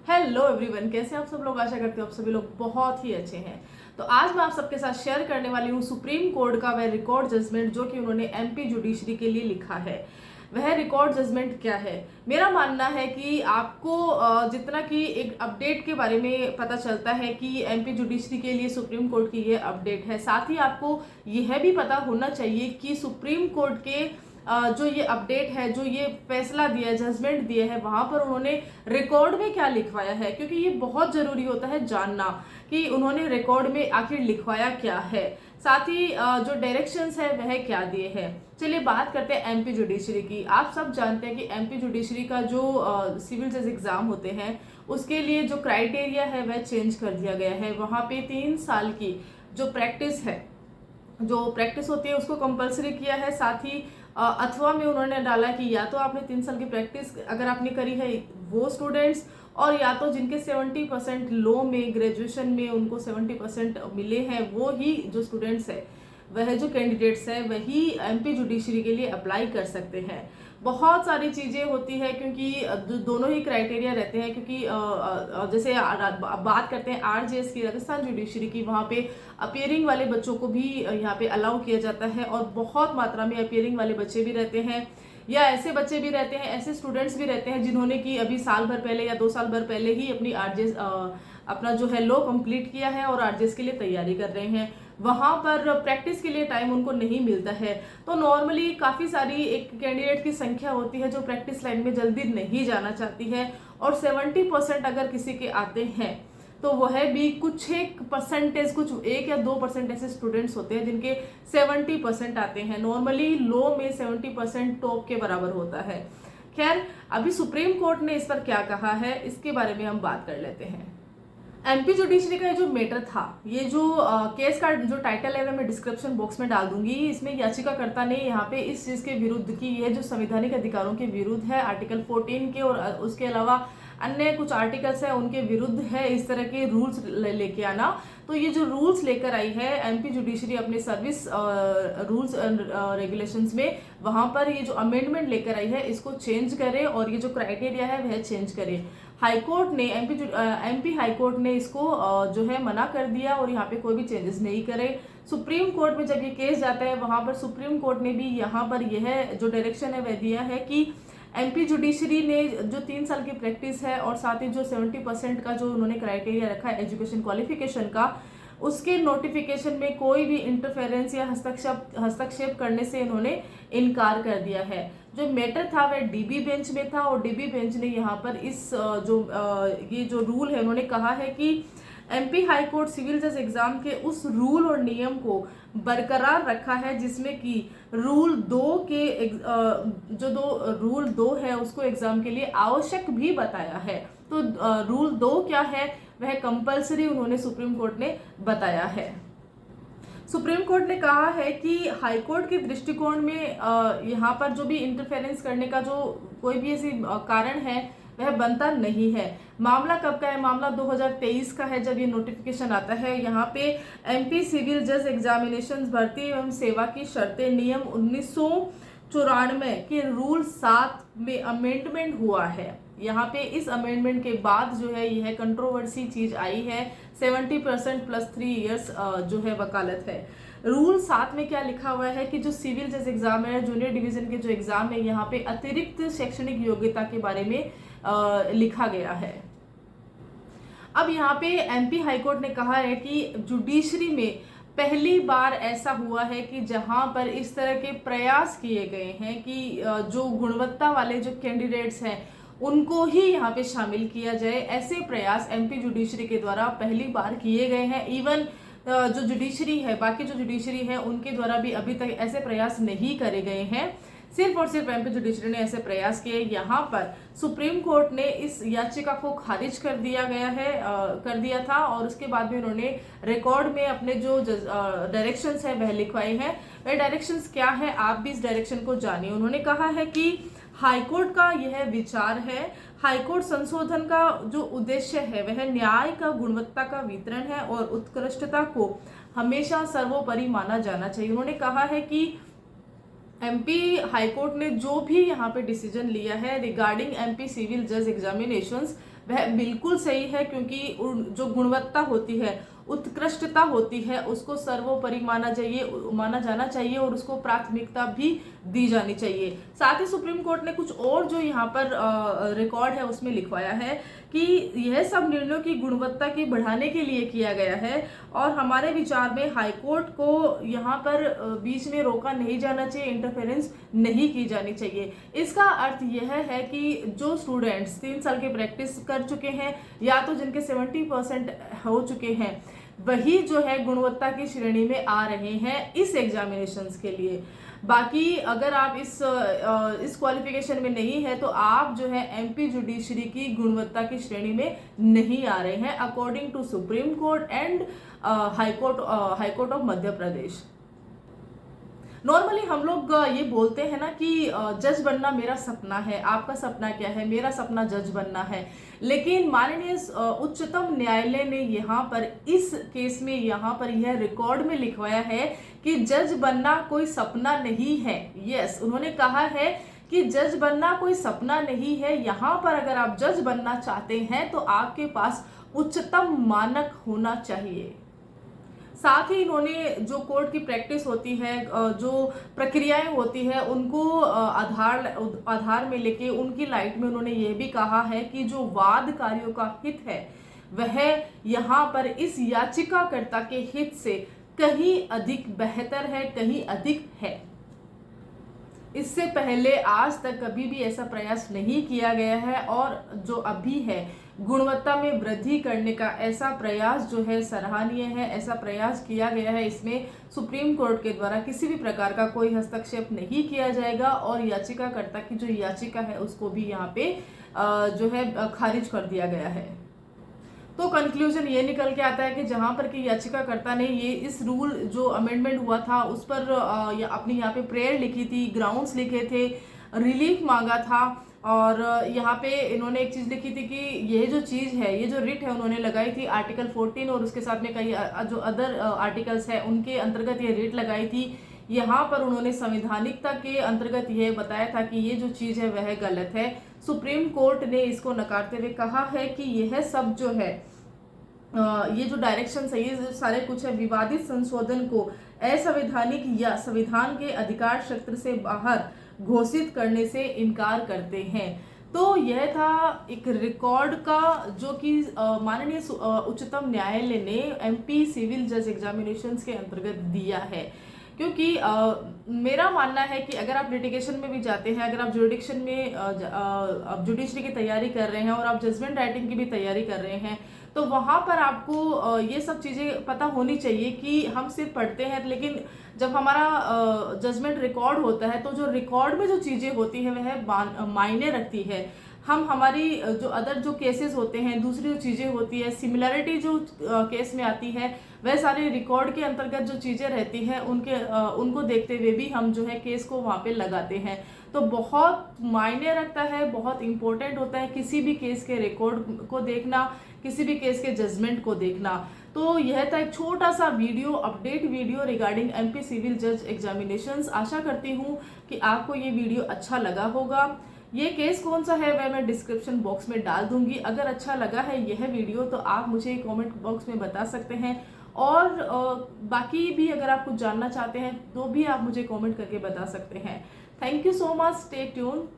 Hello everyone, कैसे आप सब लोग। आशा करते हो आप सभी लोग बहुत ही अच्छे हैं। तो आज मैं आप सबके साथ शेयर करने वाली हूँ सुप्रीम कोर्ट का वह रिकॉर्ड जजमेंट जो कि उन्होंने एमपी जुडिशरी के लिए लिखा है। वह रिकॉर्ड जजमेंट क्या है। मेरा मानना है कि आपको जितना कि एक अपडेट के बारे में पता चलता है कि एमपी जुडिशरी के लिए सुप्रीम कोर्ट की ये अपडेट है, साथ ही आपको यह भी पता होना चाहिए कि सुप्रीम कोर्ट के जो ये अपडेट है, जो ये फैसला दिया है, जजमेंट दिया है, वहां पर उन्होंने रिकॉर्ड में क्या लिखवाया है, क्योंकि ये बहुत जरूरी होता है जानना कि उन्होंने रिकॉर्ड में आखिर लिखवाया क्या है। साथ ही जो डायरेक्शंस है वह क्या दिए हैं। चलिए बात करते हैं एमपी जुडिशरी की। आप सब जानते हैं कि एमपी जुडिशरी का जो सिविल जज एग्जाम होते हैं उसके लिए जो क्राइटेरिया है वह चेंज कर दिया गया है। वहां पे 3 साल की जो प्रैक्टिस होती है उसको कंपलसरी किया है। साथ ही अथवा में उन्होंने डाला कि या तो आपने 3 साल की प्रैक्टिस अगर आपने करी है वो स्टूडेंट्स, और या तो जिनके 70% लॉ में ग्रेजुएशन में उनको 70% मिले हैं वो ही जो स्टूडेंट्स है, वह जो कैंडिडेट्स है वही एमपी जुडिशरी के लिए अप्लाई कर सकते हैं। बहुत सारी चीज़ें होती है क्योंकि दोनों ही क्राइटेरिया रहते हैं। क्योंकि जैसे बात करते हैं आरजेएस की, राजस्थान जुडिशरी की, वहाँ पे अपियरिंग वाले बच्चों को भी यहाँ पे अलाउ किया जाता है और बहुत मात्रा में अपियरिंग वाले बच्चे भी रहते हैं, या ऐसे बच्चे भी रहते हैं, ऐसे स्टूडेंट्स भी रहते हैं जिन्होंने कि अभी साल भर पहले या 2 साल भर पहले ही अपनी आरजेएस अपना जो है लॉ कंप्लीट किया है और आरजेएस के लिए तैयारी कर रहे हैं। वहां पर प्रैक्टिस के लिए टाइम उनको नहीं मिलता है। तो नॉर्मली काफ़ी सारी एक कैंडिडेट की संख्या होती है जो प्रैक्टिस लाइन में जल्दी नहीं जाना चाहती है, और 70% अगर किसी के आते हैं तो वह भी कुछ एक परसेंटेज, कुछ 1 या 2% ऐसे स्टूडेंट्स होते हैं जिनके 70% आते हैं। नॉर्मली लॉ में 70% टॉप के बराबर होता है। खैर, अभी सुप्रीम कोर्ट ने इस पर क्या कहा है इसके बारे में हम बात कर लेते हैं। एमपी जुडिशरी का जो मैटर था, ये जो केस का जो टाइटल है मैं डिस्क्रिप्शन बॉक्स में डाल दूंगी। इसमें याचिकाकर्ता ने यहाँ पे इस चीज के विरुद्ध की, ये जो संवैधानिक अधिकारों के विरुद्ध है, आर्टिकल 14 के और उसके अलावा अन्य कुछ आर्टिकल्स है उनके विरुद्ध है इस तरह के रूल्स लेके आना। तो ये जो रूल्स लेकर आई है एमपी जुडिशरी अपने सर्विस रूल्स एंड रेगुलेशंस में, वहां पर ये जो अमेंडमेंट लेकर आई है इसको चेंज करे और ये जो क्राइटेरिया है वह चेंज करे। हाईकोर्ट ने एमपी हाईकोर्ट ने इसको जो है मना कर दिया और यहाँ पे कोई भी चेंजेस नहीं करे। सुप्रीम कोर्ट में जब ये केस जाता है वहां पर सुप्रीम कोर्ट ने भी यहाँ पर यह जो डायरेक्शन है वह दिया है कि एमपी जुडिशरी ने जो 3 साल की प्रैक्टिस है और साथ ही जो 70% का जो उन्होंने क्राइटेरिया रखा है एजुकेशन क्वालिफिकेशन का, उसके नोटिफिकेशन में कोई भी इंटरफेरेंस या हस्तक्षेप करने से इन्होंने इनकार कर दिया है। जो मैटर था वह डीबी बेंच में था और डीबी बेंच ने यहाँ पर इस ये जो रूल है उन्होंने कहा है कि एमपी हाई कोर्ट सिविल जज एग्जाम के उस रूल और नियम को बरकरार रखा है जिसमें कि रूल 2 के रूल 2 है उसको एग्जाम के लिए आवश्यक भी बताया है। तो रूल 2 क्या है वह कंपलसरी उन्होंने सुप्रीम कोर्ट ने बताया है। सुप्रीम कोर्ट ने कहा है कि हाई कोर्ट के दृष्टिकोण में यहाँ पर जो भी इंटरफेरेंस करने का जो कोई भी ऐसी कारण है वह बनता नहीं है। मामला कब का है? मामला 2023 का है जब ये नोटिफिकेशन आता है। यहाँ पे एमपी सिविल जज एग्जामिनेशन भर्ती एवं सेवा की शर्तें नियम 1994 के रूल 7 में अमेंडमेंट हुआ है। यहाँ पे इस अमेंडमेंट के बाद जो है यह कंट्रोवर्सी चीज आई है। 70% प्लस 3 इयर्स जो है वकालत है। रूल 7 में क्या लिखा हुआ है कि जो सिविल जज एग्जाम है, जूनियर डिवीजन के जो एग्जाम है, यहाँ पे अतिरिक्त शैक्षणिक योग्यता के बारे में लिखा गया है। अब यहाँ पे एमपी हाईकोर्ट ने कहा है कि जुडिशरी में पहली बार ऐसा हुआ है कि जहां पर इस तरह के प्रयास किए गए हैं कि जो गुणवत्ता वाले जो कैंडिडेट्स हैं उनको ही यहाँ पे शामिल किया जाए। ऐसे प्रयास एमपी जुडिशरी के द्वारा पहली बार किए गए हैं। इवन जो जुडिशरी है, बाकी जो जुडिशरी है उनके द्वारा भी अभी तक ऐसे प्रयास नहीं करे गए हैं। सिर्फ और सिर्फ एमपी जुडिशरी ने ऐसे प्रयास किए। यहाँ पर सुप्रीम कोर्ट ने इस याचिका को खारिज कर दिया था और उसके बाद में उन्होंने रिकॉर्ड में अपने जो डायरेक्शंस है वह लिखवाए हैं। वह डायरेक्शंस क्या है आप भी इस डायरेक्शन को जानिए। उन्होंने कहा है कि हाईकोर्ट का यह विचार है, हाईकोर्ट संशोधन का जो उद्देश्य है वह न्याय का गुणवत्ता का वितरण है और उत्कृष्टता को हमेशा सर्वोपरि माना जाना चाहिए। उन्होंने कहा है कि एमपी हाईकोर्ट ने जो भी यहाँ पे डिसीजन लिया है रिगार्डिंग एमपी सिविल जज एग्जामिनेशंस वह बिल्कुल सही है, क्योंकि जो गुणवत्ता होती है, उत्कृष्टता होती है, उसको सर्वोपरि माना जाना चाहिए और उसको प्राथमिकता भी दी जानी चाहिए। साथ ही सुप्रीम कोर्ट ने कुछ और जो यहाँ पर रिकॉर्ड है उसमें लिखवाया है कि यह सब निर्णयों की गुणवत्ता की बढ़ाने के लिए किया गया है, और हमारे विचार में हाईकोर्ट को यहाँ पर बीच में रोका नहीं जाना चाहिए, इंटरफेरेंस नहीं की जानी चाहिए। इसका अर्थ यह है कि जो स्टूडेंट्स 3 साल की प्रैक्टिस कर चुके हैं या तो जिनके 70% हो चुके हैं, वही जो है गुणवत्ता की श्रेणी में आ रहे हैं इस एग्जामिनेशंस के लिए। बाकी अगर आप इस क्वालिफिकेशन में नहीं है तो आप जो है एमपी जुडिशरी की गुणवत्ता की श्रेणी में नहीं आ रहे हैं, according to supreme court and high court of Madhya Pradesh. Normally हम लोग ये बोलते हैं ना कि जज बनना मेरा सपना है। आपका सपना क्या है? मेरा सपना जज बनना है। लेकिन माननीय उच्चतम न्यायालय ने यहाँ पर इस केस में यहाँ पर यह रिकॉर्ड में लिखवाया है कि जज बनना कोई सपना नहीं है। यस, उन्होंने कहा है कि जज बनना कोई सपना नहीं है। यहाँ पर अगर आप जज बनना चाहते हैं तो आपके पास उच्चतम मानक होना चाहिए। साथ ही इन्होंने जो कोर्ट की प्रैक्टिस होती है, जो प्रक्रियाएं होती है, उनको आधार में लेके उनकी लाइट में उन्होंने ये भी कहा है कि जो वादकारियों का हित है वह यहाँ पर इस याचिकाकर्ता के हित से कहीं अधिक बेहतर है, कहीं अधिक है। इससे पहले आज तक कभी भी ऐसा प्रयास नहीं किया गया है, और जो अभी है गुणवत्ता में वृद्धि करने का ऐसा प्रयास जो है सराहनीय है। ऐसा प्रयास किया गया है, इसमें सुप्रीम कोर्ट के द्वारा किसी भी प्रकार का कोई हस्तक्षेप नहीं किया जाएगा, और याचिकाकर्ता की जो याचिका है उसको भी यहाँ पे जो है खारिज कर दिया गया है। तो कंक्लूजन ये निकल के आता है कि जहां पर कि याचिकाकर्ता ने ये इस रूल जो अमेंडमेंट हुआ था उस पर अपनी यहाँ पे प्रेयर लिखी थी, ग्राउंड्स लिखे थे, रिलीफ मांगा था, और यहाँ पे इन्होंने एक चीज़ लिखी थी कि ये जो चीज़ है, ये जो रिट है उन्होंने लगाई थी आर्टिकल 14 और उसके साथ में कई जो अदर आर्टिकल्स है उनके अंतर्गत ये रिट लगाई थी। यहाँ पर उन्होंने संवैधानिकता के अंतर्गत यह बताया था कि ये जो चीज़ है वह गलत है। सुप्रीम कोर्ट ने इसको नकारते हुए कहा है कि यह सब जो है ये जो डायरेक्शन है, ये जो सारे कुछ है, विवादित संशोधन को असंवैधानिक या संविधान के अधिकार क्षेत्र से बाहर घोषित करने से इनकार करते हैं। तो यह था एक रिकॉर्ड का जो कि माननीय उच्चतम न्यायालय ने एमपी सिविल जज एग्जामिनेशंस के अंतर्गत दिया है। क्योंकि मेरा मानना है कि अगर आप लिटिगेशन में भी जाते हैं, अगर आप जुडिक्शन में आप जुडिशरी की तैयारी कर रहे हैं और आप जजमेंट राइटिंग की भी तैयारी कर रहे हैं, तो वहाँ पर आपको ये सब चीज़ें पता होनी चाहिए कि हम सिर्फ पढ़ते हैं, लेकिन जब हमारा जजमेंट रिकॉर्ड होता है तो जो रिकॉर्ड में जो चीज़ें होती हैं वह मायने रखती है। हम हमारी जो अदर जो केसेस होते हैं, दूसरी जो चीज़ें होती है, सिमिलरिटी जो केस में आती है, वह सारे रिकॉर्ड के अंतर्गत जो चीज़ें रहती हैं उनको देखते हुए भी हम जो है केस को वहाँ पे लगाते हैं। तो बहुत मायने रखता है, बहुत इम्पोर्टेंट होता है किसी भी केस के रिकॉर्ड को देखना, किसी भी केस के जजमेंट को देखना। तो यह था एक छोटा सा video, update video regarding MP civil जज एग्जामिनेशंस। आशा करती हूँ कि आपको ये वीडियो अच्छा लगा होगा। ये केस कौन सा है वह मैं डिस्क्रिप्शन बॉक्स में डाल दूंगी। अगर अच्छा लगा है यह वीडियो तो आप मुझे कमेंट बॉक्स में बता सकते हैं, और बाकी भी अगर आप कुछ जानना चाहते हैं तो भी आप मुझे कमेंट करके बता सकते हैं। Thank you so much, stay tune.